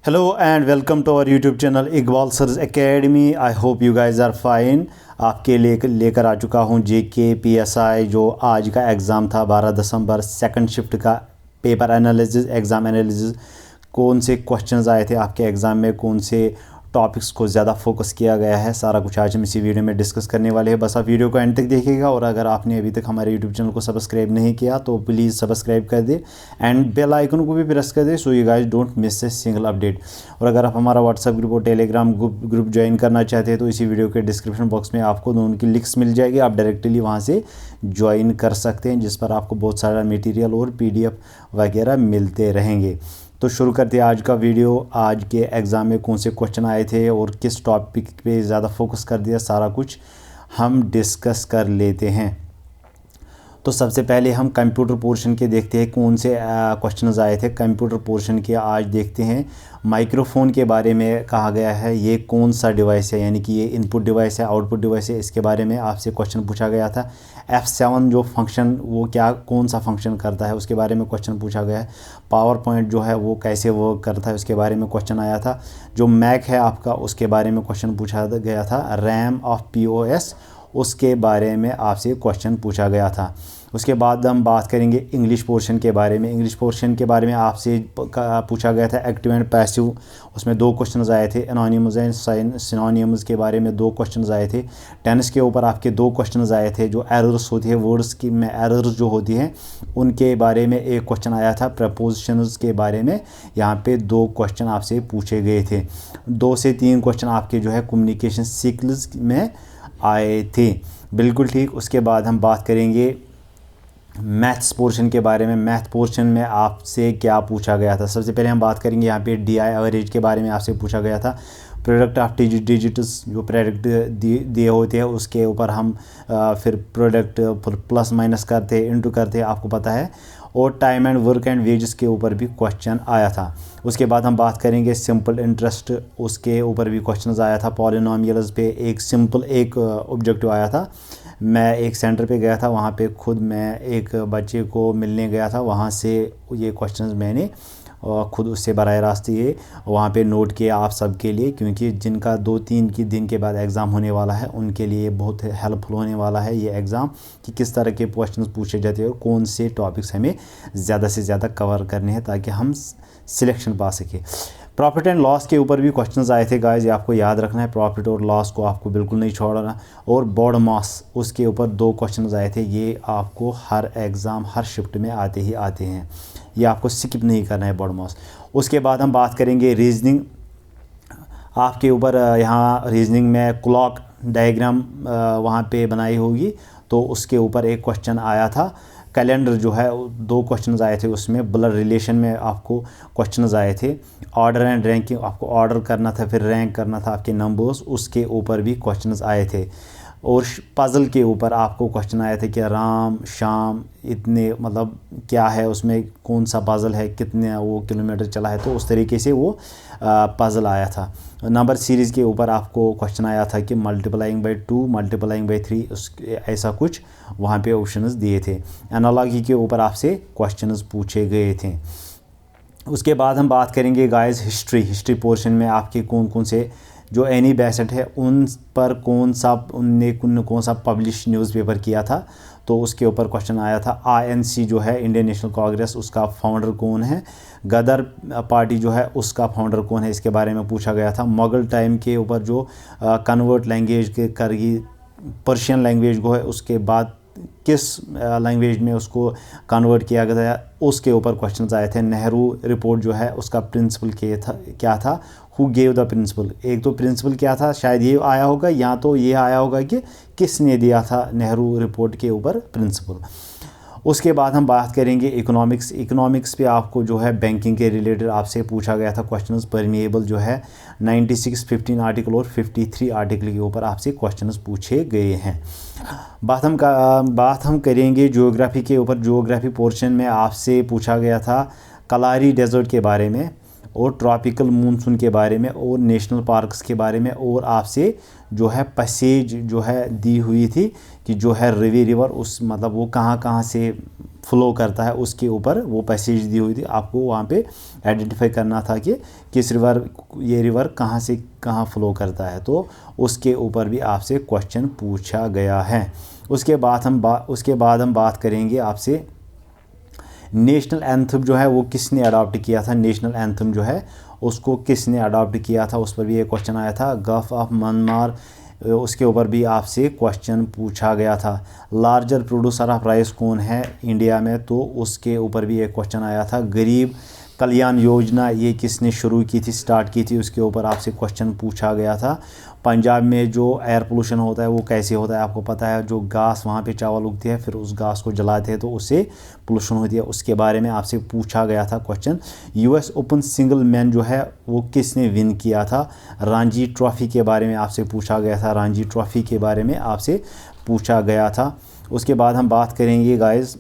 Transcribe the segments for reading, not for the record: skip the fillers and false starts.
Hello and welcome to our YouTube channel Iqbal sir's academy. I hope you guys are fine. आपके लेकर आ चुका हूँ जेके PSI जो आज का एग्ज़ाम था 12 दिसंबर सेकंड शिफ्ट का पेपर एनालिसिस एग्ज़ाम एनालिसिस। कौन से क्वेश्चंस आए थे आपके एग्ज़ाम में, कौन से टॉपिक्स को ज़्यादा फोकस किया गया है, सारा कुछ आज हम इसी वीडियो में डिस्कस करने वाले हैं। बस आप वीडियो को एंड तक देखिएगा और अगर आपने अभी तक हमारे यूट्यूब चैनल को सब्सक्राइब नहीं किया तो प्लीज़ सब्सक्राइब कर दे एंड बेल आइकन को भी प्रेस कर दे so you guys don't miss a single update. और अगर आप हमारा व्हाट्सएप ग्रुप और टेलीग्राम ग्रुप ज्वाइन करना चाहते हैं तो इसी वीडियो के डिस्क्रिप्शन बॉक्स में आपको दोनों की लिंक्स मिल जाएगी, आप डायरेक्टली वहाँ से ज्वाइन कर सकते हैं जिस पर आपको बहुत सारा मटेरियल और PDF वगैरह मिलते रहेंगे। तो शुरू करते हैं आज का वीडियो। आज के एग्ज़ाम में कौन से क्वेश्चन आए थे और किस टॉपिक पे ज़्यादा फोकस कर दिया, सारा कुछ हम डिस्कस कर लेते हैं। तो सबसे पहले हम कंप्यूटर पोर्शन के देखते हैं कौन से क्वेश्चंस आए थे। कंप्यूटर पोर्शन के आज देखते हैं माइक्रोफोन के बारे में कहा गया है, ये कौन सा डिवाइस है, यानी कि ये इनपुट डिवाइस है आउटपुट डिवाइस है, इसके बारे में आपसे क्वेश्चन पूछा गया था। F7 जो फंक्शन वो क्या कौन सा फंक्शन करता है उसके बारे में क्वेश्चन पूछा गया है। पावर पॉइंट जो है वो कैसे वर्क करता है उसके बारे में क्वेश्चन आया था। जो मैक है आपका उसके बारे में क्वेश्चन पूछा गया था। रैम ऑफ POS उसके बारे में आपसे क्वेश्चन पूछा गया था। उसके बाद हम बात करेंगे इंग्लिश पोर्शन के बारे में। इंग्लिश पोर्शन के बारे में आपसे पूछा गया था एक्टिव एंड पैसिव, उसमें 2 क्वेश्चन आए थे। एनोनिमस एंड सिनोनिमस के बारे में 2 क्वेश्चन आए थे। टेंस के ऊपर आपके 2 क्वेश्चन आए थे। जो एरर्स होती है वर्ड्स की में एरर्स जो होती हैं उनके बारे में एक क्वेश्चन आया था। प्रपोजिशंस के बारे में यहाँ पे 2 क्वेश्चन आपसे पूछे गए थे। 2 से 3 क्वेश्चन आपके जो है कम्युनिकेशन स्किल्स में आए थे। बिल्कुल ठीक। उसके बाद हम बात करेंगे मैथ्स पोर्शन के बारे में। मैथ पोर्शन में आपसे क्या पूछा गया था, सबसे पहले हम बात करेंगे यहाँ पे DI एवरेज के बारे में आपसे पूछा गया था। प्रोडक्ट ऑफ डिजिट्स जो प्रोडक्ट दिए होते हैं उसके ऊपर हम फिर प्रोडक्ट प्लस माइनस करते हैं, इंटू करते हैं, आपको पता है। और time and work and wages के ऊपर भी क्वेश्चन आया था। उसके बाद हम बात करेंगे सिंपल इंटरेस्ट, उसके ऊपर भी क्वेश्चन आया था। पॉलिनोमियल्स पे एक सिंपल एक ऑब्जेक्टिव आया था। मैं एक सेंटर पे गया था, वहाँ पे खुद मैं एक बच्चे को मिलने गया था, वहाँ से ये क्वेश्चंस मैंने खुद उससे बराह रास्त ये वहाँ पे नोट किया आप सब के लिए, क्योंकि जिनका 2-3 दिन के बाद एग्ज़ाम होने वाला है उनके लिए बहुत हेल्पफुल होने वाला है ये एग्ज़ाम कि किस तरह के क्वेश्चंस पूछे जाते हैं और कौन से टॉपिक्स हमें ज़्यादा से ज़्यादा कवर करने हैं ताकि हम सिलेक्शन पा सकें। प्रॉफिट एंड लॉस के ऊपर भी क्वेश्चंस आए थे गाइस, ये आपको याद रखना है। प्रॉफिट और लॉस को आपको बिल्कुल नहीं छोड़ना। और बोर्ड मास उसके ऊपर 2 क्वेश्चंस आए थे। ये आपको हर एग्ज़ाम हर शिफ्ट में आते ही आते हैं, ये आपको स्किप नहीं करना है बोर्ड मास। उसके बाद हम बात करेंगे रीजनिंग आपके ऊपर। यहाँ रीजनिंग में क्लॉक डायग्राम वहाँ पे बनाई होगी तो उसके ऊपर एक क्वेश्चन आया था। कैलेंडर जो है 2 क्वेश्चंस आए थे उसमें। ब्लड रिलेशन में आपको क्वेश्चंस आए थे। ऑर्डर एंड रैंकिंग आपको ऑर्डर करना था फिर रैंक करना था आपके नंबर्स, उसके ऊपर भी क्वेश्चंस आए थे। और पज़ल के ऊपर आपको क्वेश्चन आया था कि राम शाम इतने मतलब क्या है उसमें, कौन सा पज़ल है, कितने वो किलोमीटर चला है, तो उस तरीके से वो पज़ल आया था। नंबर सीरीज़ के ऊपर आपको क्वेश्चन आया था कि मल्टीप्लाइंग बाई 2 मल्टीप्लाइंग बाई 3 उस ऐसा कुछ वहाँ पे ऑप्शंस दिए थे। एनालॉजी के ऊपर आपसे क्वेश्चंस पूछे गए थे। उसके बाद हम बात करेंगे गाइस हिस्ट्री पोर्शन में आपके कौन कौन से जो एनी बेसेंट है उन पर कौन सा पब्लिश न्यूज़पेपर किया था, तो उसके ऊपर क्वेश्चन आया था। INC जो है इंडियन नेशनल कांग्रेस उसका फाउंडर कौन है। गदर पार्टी जो है उसका फाउंडर कौन है, इसके बारे में पूछा गया था। मुगल टाइम के ऊपर जो कन्वर्ट लैंग्वेज के करगी पर्शियन लैंग्वेज को है उसके बाद किस लैंग्वेज में उसको कन्वर्ट किया गया उसके ऊपर क्वेश्चंस आए थे। नेहरू रिपोर्ट जो है उसका प्रिंसिपल क्या था, हु गेव द प्रिंसिपल। एक तो प्रिंसिपल क्या था शायद ये आया होगा, या तो ये आया होगा कि किसने दिया था नेहरू रिपोर्ट के ऊपर प्रिंसिपल। उसके बाद हम बात करेंगे इकोनॉमिक्स पे आपको जो है बैंकिंग के रिलेटेड आपसे पूछा गया था क्वेश्चंस। परमिएबल जो है 96, 15 आर्टिकल और 53 आर्टिकल के ऊपर आपसे क्वेश्चंस पूछे गए हैं। बात हम करेंगे ज्योग्राफी के ऊपर। ज्योग्राफी पोर्शन में आपसे पूछा गया था कलारी डेजर्ट के बारे में और ट्रॉपिकल मानसून के बारे में और नेशनल पार्क्स के बारे में, और आपसे जो है पैसेज जो है दी हुई थी कि जो है रवि रिवर उस मतलब वो कहाँ कहाँ से फ्लो करता है, उसके ऊपर वो पैसेज दी हुई थी। आपको वहाँ पे आइडेंटिफाई करना था कि किस रिवर, ये रिवर कहाँ से कहाँ फ्लो करता है, तो उसके ऊपर भी आपसे क्वेश्चन पूछा गया है। उसके बाद हम बात करेंगे आपसे नेशनल एंथम जो है वो किसने अडॉप्ट किया था। नेशनल एंथम जो है उसको किसने अडॉप्ट किया था, उस पर भी एक क्वेश्चन आया था। गल्फ ऑफ मन्नार, उसके ऊपर भी आपसे क्वेश्चन पूछा गया था। लार्जर प्रोड्यूसर ऑफ राइस कौन है इंडिया में, तो उसके ऊपर भी एक क्वेश्चन आया था। गरीब कल्याण योजना ये किसने शुरू की थी, स्टार्ट की थी, उसके ऊपर आपसे क्वेश्चन पूछा गया था। पंजाब में जो एयर पोल्यूशन होता है वो कैसे होता है, आपको पता है, जो घास वहाँ पे चावल उगती है, फिर उस घास को जलाते हैं तो उससे पोल्यूशन होती है, उसके बारे में आपसे पूछा गया था question. US open single man जो है वो किसने विन किया था। रणजी ट्रॉफी के बारे में आपसे पूछा गया था, रणजी ट्रॉफी के बारे में आपसे पूछा गया था। उसके बाद हम बात करेंगे गाइस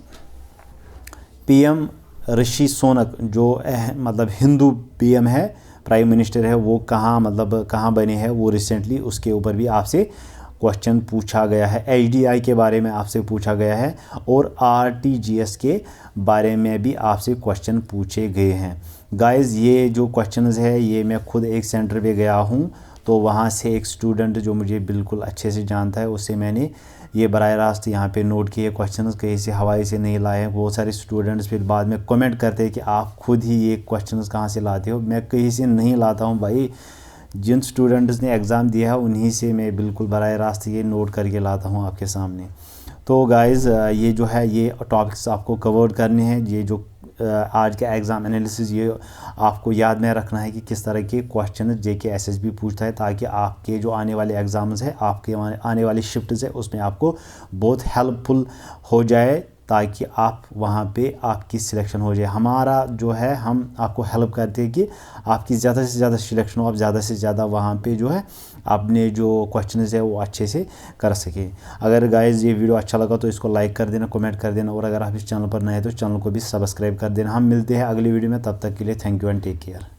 पीएम ऋषि सुनक जो मतलब हिंदू पीएम है, प्राइम मिनिस्टर है, वो कहाँ मतलब कहाँ बने हैं वो रिसेंटली, उसके ऊपर भी आपसे क्वेश्चन पूछा गया है। एचडीआई के बारे में आपसे पूछा गया है और आरटीजीएस के बारे में भी आपसे क्वेश्चन पूछे गए हैं। गाइस ये जो क्वेश्चंस है ये मैं खुद एक सेंटर पे गया हूँ, तो वहाँ से एक स्टूडेंट जो मुझे बिल्कुल अच्छे से जानता है उससे मैंने ये बराह रास्त यहाँ पे नोट किए क्वेश्चंस, कहीं से हवाई से नहीं लाए हैं। बहुत सारे स्टूडेंट्स फिर बाद में कमेंट करते हैं कि आप खुद ही ये क्वेश्चंस कहाँ से लाते हो। मैं कहीं से नहीं लाता हूँ भाई, जिन स्टूडेंट्स ने एग्ज़ाम दिया है उन्हीं से मैं बिल्कुल बराह रास्त ये नोट करके लाता हूँ आपके सामने। तो गाइज़ ये जो है ये टॉपिक्स आपको कवर करने हैं। ये जो आज का एग्ज़ाम एनालिसिस ये आपको याद में रखना है कि किस तरह के क्वेश्चन जेके एसएसबी पूछता है, ताकि आपके जो आने वाले एग्ज़ाम्स है, आपके आने वाली शिफ्ट्स है, उसमें आपको बहुत हेल्पफुल हो जाए, ताकि आप वहाँ पे आपकी सिलेक्शन हो जाए। हमारा जो है हम आपको हेल्प करते हैं कि आपकी ज़्यादा से ज़्यादा सिलेक्शन हो, आप ज़्यादा से ज़्यादा वहाँ पे जो है आपने जो क्वेश्चंस है वो अच्छे से कर सके। अगर गाइस ये वीडियो अच्छा लगा तो इसको लाइक कर देना, कमेंट कर देना, और अगर आप इस चैनल पर नए हैं तो चैनल को भी सब्सक्राइब कर देना। हम मिलते हैं अगली वीडियो में, तब तक के लिए thank you and take care.